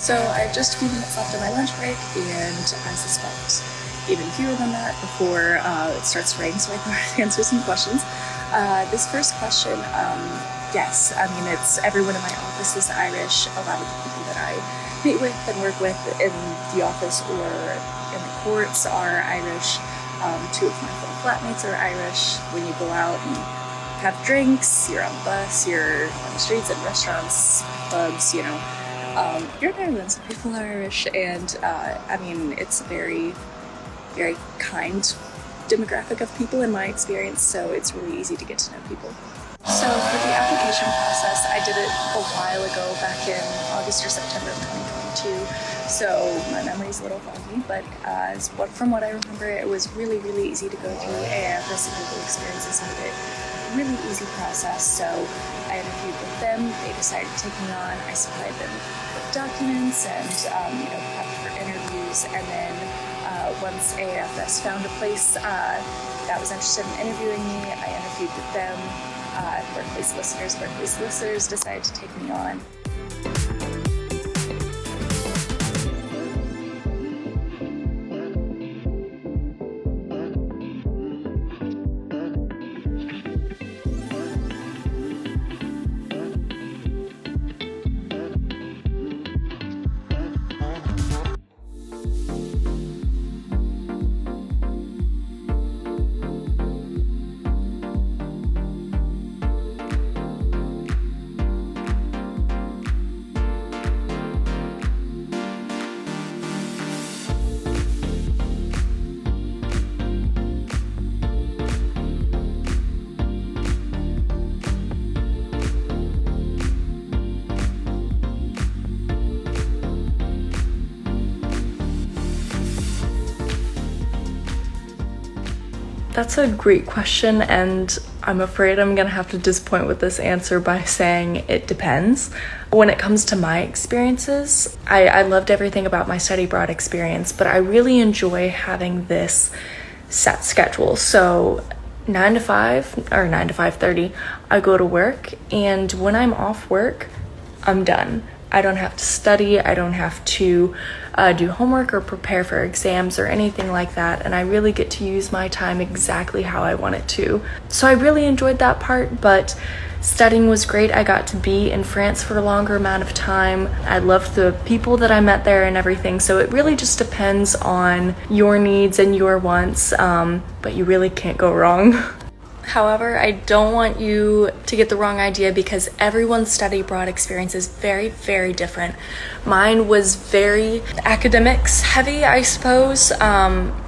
So I have just a few minutes left of my lunch break, and I suspect even fewer than that before it starts to rain, so I thought I'd answer some questions. This first question, yes, I mean, it's everyone in my office is Irish. A lot of the people that I meet with and work with in the office or in the courts are Irish. Two of my fellow flatmates are Irish. When you go out and have drinks, you're on the bus, you're on the streets, at restaurants, clubs, you know, you're in Ireland, so people are Irish, and I mean, it's a very, very kind demographic of people in my experience, so it's really easy to get to know people. So for the application process, I did it a while ago, back in August or September of 2022, so my memory's a little foggy, but from what I remember, it was really, really easy to go through, and the Google experiences made it a really easy process. So I interviewed with them, they decided to take me on, I supplied them with documents and prepped for interviews, and then once AIFS found a place that was interested in interviewing me, I interviewed with them. Berkeley solicitors decided to take me on. That's a great question, and I'm afraid I'm gonna have to disappoint with this answer by saying it depends. When it comes to my experiences, I loved everything about my study abroad experience, but I really enjoy having this set schedule. So 9 to 5 or 9 to 5:30, I go to work, and when I'm off work, I'm done. I don't have to study, I don't have to do homework or prepare for exams or anything like that, and I really get to use my time exactly how I want it to. So I really enjoyed that part, but studying was great. I got to be in France for a longer amount of time. I loved the people that I met there and everything, so it really just depends on your needs and your wants, but you really can't go wrong. However, I don't want you to get the wrong idea, because everyone's study abroad experience is very, very different. Mine was very academics heavy, I suppose,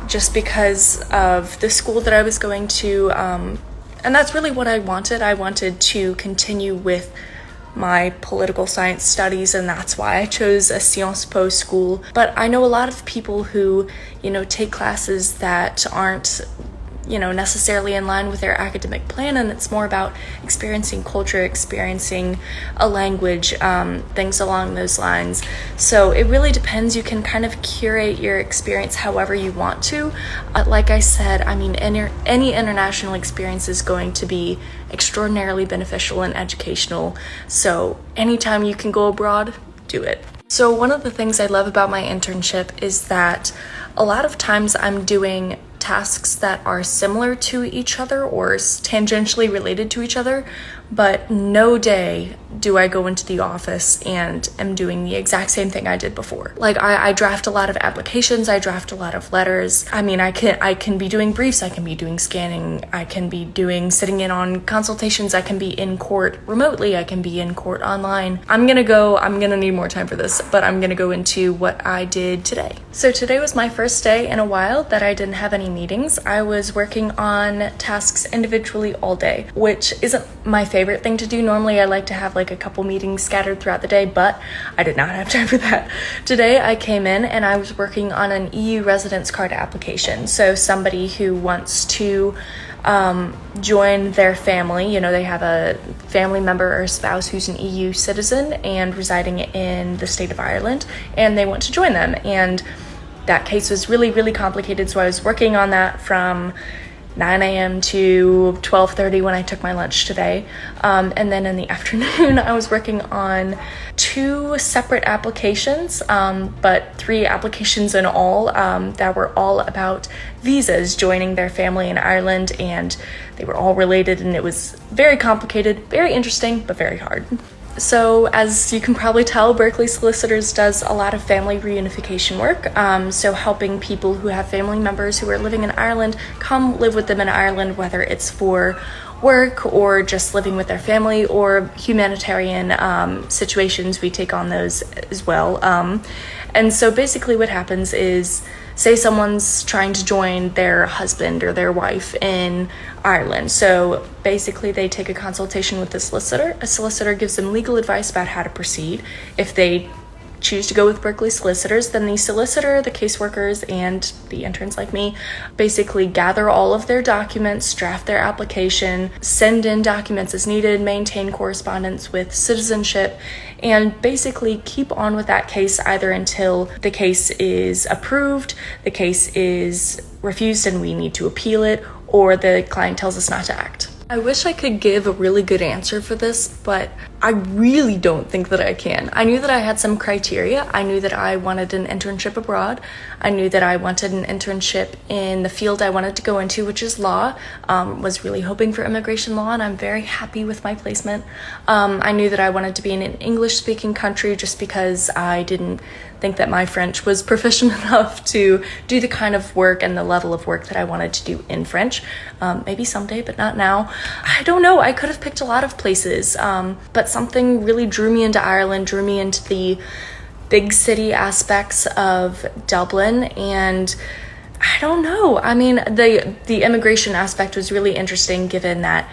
just because of the school that I was going to, and that's really what I wanted. I wanted to continue with my political science studies, and that's why I chose a Sciences Po school. But I know a lot of people who, take classes that aren't necessarily in line with their academic plan, and it's more about experiencing culture, experiencing a language, things along those lines. So it really depends. You can kind of curate your experience however you want to. Like I said, I mean, any international experience is going to be extraordinarily beneficial and educational. So anytime you can go abroad, do it. So one of the things I love about my internship is that a lot of times I'm doing tasks that are similar to each other or tangentially related to each other, but no day do I go into the office and am doing the exact same thing I did before. Like I draft a lot of applications, I draft a lot of letters. I mean, I can be doing briefs, I can be doing scanning, I can be sitting in on consultations, I can be in court remotely, I can be in court online. I'm gonna need more time for this, but I'm gonna go into what I did today. So today was my first day in a while that I didn't have any meetings. I was working on tasks individually all day, which isn't my favorite thing to do. Normally I like to have like a couple meetings scattered throughout the day, but I did not have time for that. Today I came in and I was working on an EU residence card application. So somebody who wants to join their family, they have a family member or a spouse who's an EU citizen and residing in the state of Ireland, and they want to join them. And that case was really, really complicated. So I was working on that from 9 a.m. to 12:30 when I took my lunch today. And then in the afternoon, I was working on 2 separate applications, but 3 applications in all that were all about visas, joining their family in Ireland, and they were all related, and it was very complicated, very interesting, but very hard. So as you can probably tell, Berkeley Solicitors does a lot of family reunification work. So helping people who have family members who are living in Ireland come live with them in Ireland, whether it's for work or just living with their family or humanitarian situations. We take on those as well. And so basically what happens is, say someone's trying to join their husband or their wife in Ireland. So basically they take a consultation with the solicitor. A solicitor gives them legal advice about how to proceed. If they choose to go with Berkeley Solicitors, then the solicitor, the caseworkers, and the interns like me basically gather all of their documents, draft their application, send in documents as needed, maintain correspondence with citizenship, and basically keep on with that case either until the case is approved, the case is refused and we need to appeal it, or the client tells us not to act. I wish I could give a really good answer for this, but I really don't think that I can. I knew that I had some criteria. I knew that I wanted an internship abroad. I knew that I wanted an internship in the field I wanted to go into, which is law. Was really hoping for immigration law, and I'm very happy with my placement. I knew that I wanted to be in an English-speaking country just because I didn't think that my French was proficient enough to do the kind of work and the level of work that I wanted to do in French. Maybe someday, but not now. I don't know. I could have picked a lot of places, but something really drew me into Ireland, drew me into the big city aspects of Dublin, and I don't know. I mean, the immigration aspect was really interesting given that,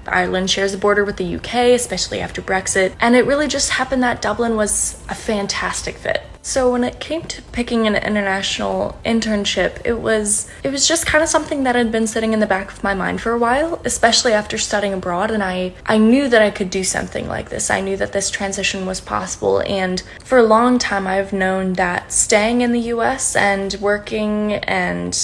Ireland shares a border with the UK, especially after Brexit, and it really just happened that Dublin was a fantastic fit. So when it came to picking an international internship, it was just kind of something that had been sitting in the back of my mind for a while, especially after studying abroad, and I knew that I could do something like this. I knew that this transition was possible, and for a long time I've known that staying in the US and working and,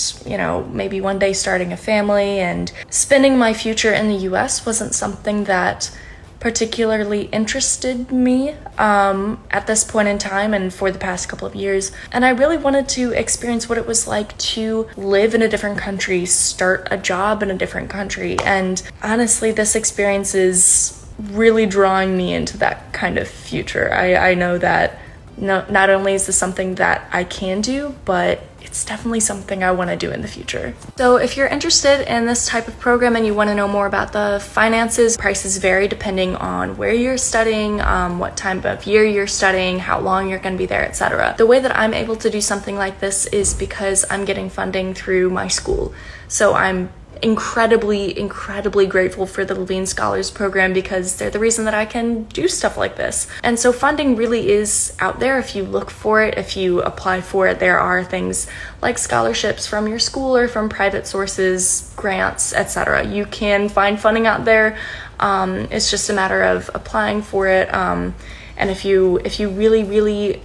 maybe one day starting a family and spending my future in the US wasn't something that particularly interested me at this point in time and for the past couple of years. And I really wanted to experience what it was like to live in a different country, start a job in a different country. And honestly, this experience is really drawing me into that kind of future. I know that not only is this something that I can do, but it's definitely something I want to do in the future. So if you're interested in this type of program and you want to know more about the finances, prices vary depending on where you're studying, what time of year you're studying, how long you're going to be there, etc. The way that I'm able to do something like this is because I'm getting funding through my school. So I'm incredibly grateful for the Levine Scholars Program because they're the reason that I can do stuff like this. And so funding really is out there if you look for it, if you apply for it. There are things like scholarships from your school or from private sources, grants, etc. You can find funding out there. It's just a matter of applying for it. And if you really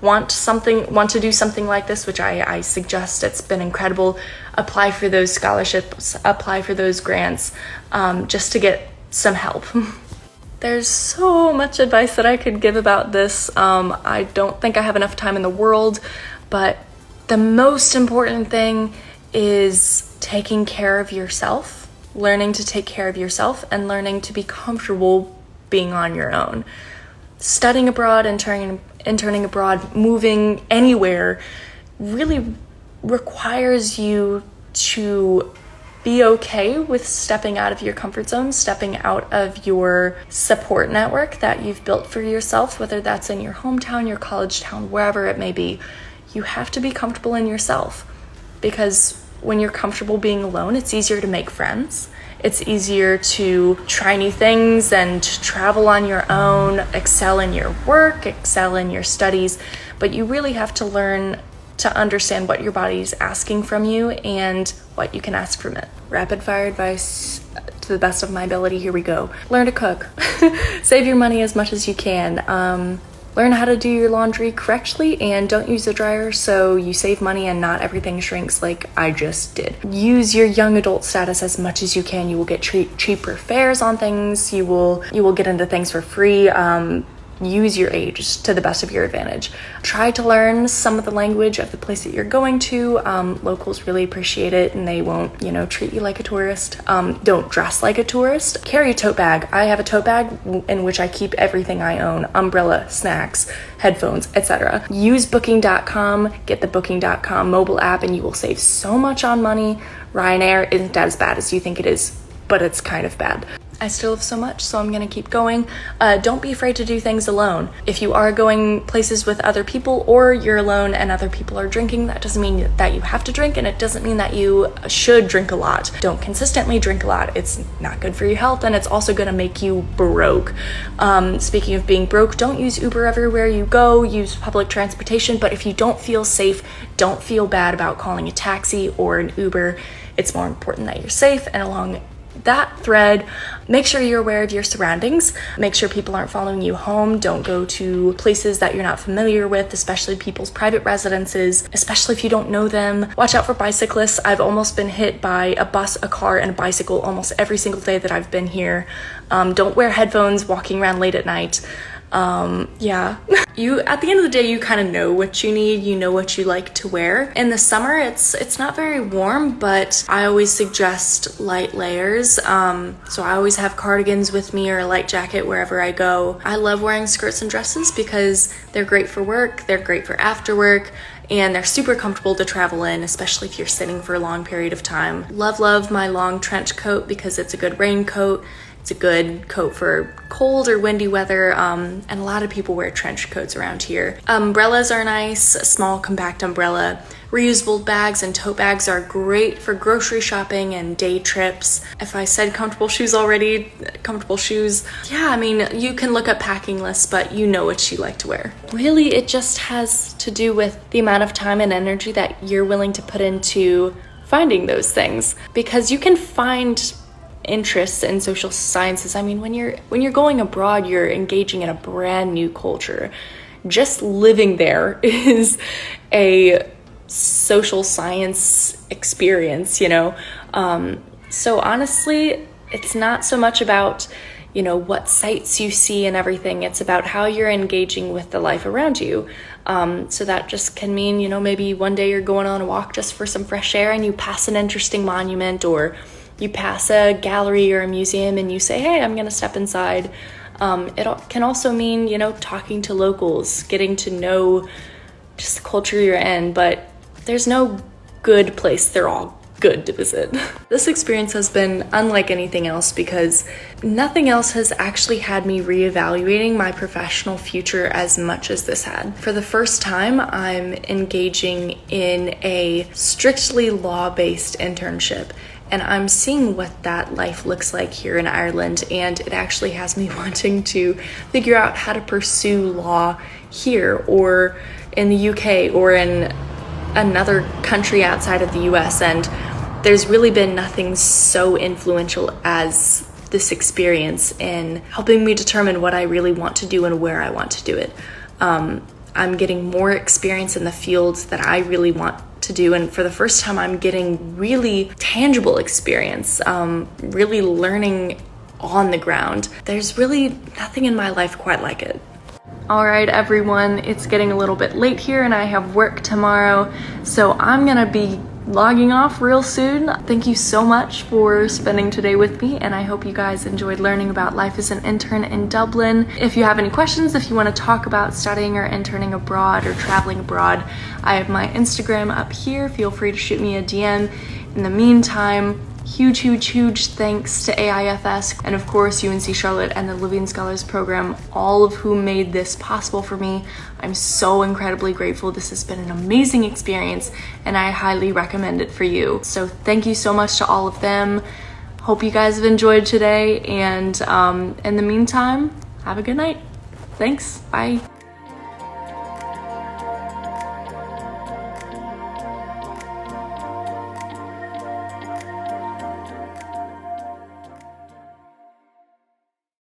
want to do something like this, which I suggest, it's been incredible, apply for those scholarships, apply for those grants, just to get some help. There's so much advice that I could give about this. I don't think I have enough time in the world, but the most important thing is taking care of yourself learning to take care of yourself and learning to be comfortable being on your own. Studying abroad, interning abroad, moving anywhere really requires you to be okay with stepping out of your comfort zone, stepping out of your support network that you've built for yourself, whether that's in your hometown, your college town, wherever it may be. You have to be comfortable in yourself, because when you're comfortable being alone, it's easier to make friends. It's easier to try new things and travel on your own, excel in your work, excel in your studies, but you really have to learn to understand what your body's asking from you and what you can ask from it. Rapid fire advice to the best of my ability, here we go. Learn to cook. Save your money as much as you can. Learn how to do your laundry correctly and don't use a dryer so you save money and not everything shrinks like I just did. Use your young adult status as much as you can. You will get cheaper fares on things. You will get into things for free. Use your age to the best of your advantage. Try to learn some of the language of the place that you're going to. Locals really appreciate it and they won't, treat you like a tourist. Don't dress like a tourist. Carry a tote bag. I have a tote bag in which I keep everything I own. Umbrella, snacks, headphones, etc. Use booking.com, get the booking.com mobile app and you will save so much on money. Ryanair isn't as bad as you think it is, but it's kind of bad. I still have so much, so I'm gonna keep going. Don't be afraid to do things alone. If you are going places with other people or you're alone and other people are drinking, that doesn't mean that you have to drink and it doesn't mean that you should drink a lot. Don't consistently drink a lot. It's not good for your health and it's also gonna make you broke. Speaking of being broke, don't use Uber everywhere you go, use public transportation, but if you don't feel safe, don't feel bad about calling a taxi or an Uber. It's more important that you're safe, and along that thread, make sure you're aware of your surroundings. Make sure people aren't following you home. Don't go to places that you're not familiar with, especially people's private residences, especially if you don't know them. Watch out for bicyclists. I've almost been hit by a bus, a car, and a bicycle almost every single day that I've been here. Don't wear headphones walking around late at night. You at the end of the day, you kind of know what you need, you know what you like to wear. In the summer, it's not very warm, but I always suggest light layers. So I always have cardigans with me or a light jacket wherever I go. I love wearing skirts and dresses because they're great for work, they're great for after work, and they're super comfortable to travel in, especially if you're sitting for a long period of time. Love my long trench coat because it's a good raincoat. It's a good coat for cold or windy weather, and a lot of people wear trench coats around here. Umbrellas are nice, a small compact umbrella. Reusable bags and tote bags are great for grocery shopping and day trips. If I said comfortable shoes already, comfortable shoes. Yeah, I mean, you can look up packing lists, but you know what you like to wear. Really, it just has to do with the amount of time and energy that you're willing to put into finding those things, because you can find interests in social sciences. I mean, when you're going abroad, you're engaging in a brand new culture. Just living there is a social science experience, So honestly, it's not so much about, what sights you see and everything. It's about how you're engaging with the life around you. So that just can mean, maybe one day you're going on a walk just for some fresh air and you pass an interesting monument, or you pass a gallery or a museum and you say, hey, I'm gonna step inside. It can also mean, talking to locals, getting to know just the culture you're in, but there's no good place. They're all good to visit. This experience has been unlike anything else because nothing else has actually had me reevaluating my professional future as much as this had. For the first time, I'm engaging in a strictly law-based internship, and I'm seeing what that life looks like here in Ireland, and it actually has me wanting to figure out how to pursue law here or in the UK or in another country outside of the US. And there's really been nothing so influential as this experience in helping me determine what I really want to do and where I want to do it. I'm getting more experience in the fields that I really want to do, and for the first time I'm getting really tangible experience, really learning on the ground. There's really nothing in my life quite like it. All right, everyone, it's getting a little bit late here and I have work tomorrow, so I'm gonna be logging off real soon. Thank you so much for spending today with me, and I hope you guys enjoyed learning about life as an intern in Dublin. If you have any questions, if you want to talk about studying or interning abroad or traveling abroad, I have my Instagram up here. Feel free to shoot me a DM. In the meantime, huge thanks to AIFS and of course UNC Charlotte and the Living Scholars Program, all of whom made this possible for me. I'm so incredibly grateful. This has been an amazing experience and I highly recommend it for you. So thank you so much to all of them. Hope you guys have enjoyed today, and in the meantime, have a good night. Thanks, bye.